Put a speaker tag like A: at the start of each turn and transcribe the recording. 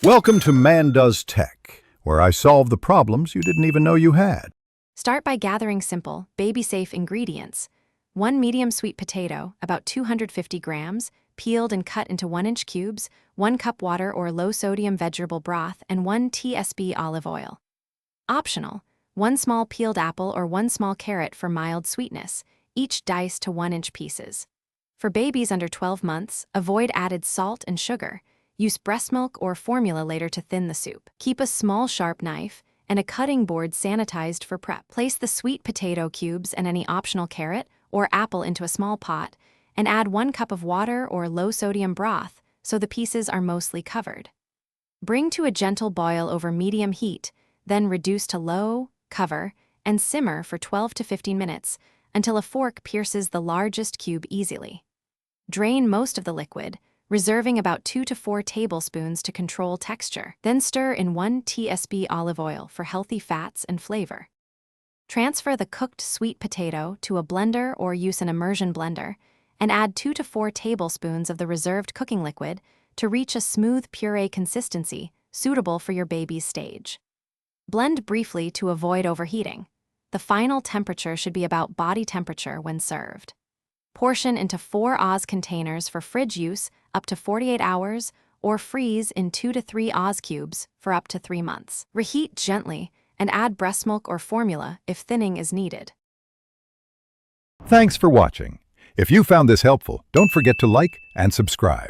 A: Welcome to Man Does Tech, where I solve the problems you didn't even know you had.
B: Start by gathering simple, baby-safe ingredients. 1 medium sweet potato, about 250 grams, peeled and cut into 1-inch cubes, 1 cup water or low-sodium vegetable broth, and 1 tsp olive oil. Optional, 1 small peeled apple or 1 small carrot for mild sweetness, each diced to 1-inch pieces. For babies under 12 months, avoid added salt and sugar. Use breast milk or formula later to thin the soup. Keep a small sharp knife and a cutting board sanitized for prep. Place the sweet potato cubes and any optional carrot or apple into a small pot and add 1 cup of water or low-sodium broth so the pieces are mostly covered. Bring to a gentle boil over medium heat, then reduce to low, cover, and simmer for 12 to 15 minutes until a fork pierces the largest cube easily. Drain most of the liquid, reserving about 2 to 4 tablespoons to control texture. Then stir in 1 tsp olive oil for healthy fats and flavor. Transfer the cooked sweet potato to a blender or use an immersion blender, and add 2 to 4 tablespoons of the reserved cooking liquid to reach a smooth puree consistency suitable for your baby's stage. Blend briefly to avoid overheating. The final temperature should be about body temperature when served. Portion into 4 Oz containers for fridge use up to 48 hours or freeze in 2 to 3 Oz cubes for up to 3 months. Reheat gently and add breast milk or formula if thinning is needed.
A: Thanks for watching. If you found this helpful, don't forget to like and subscribe.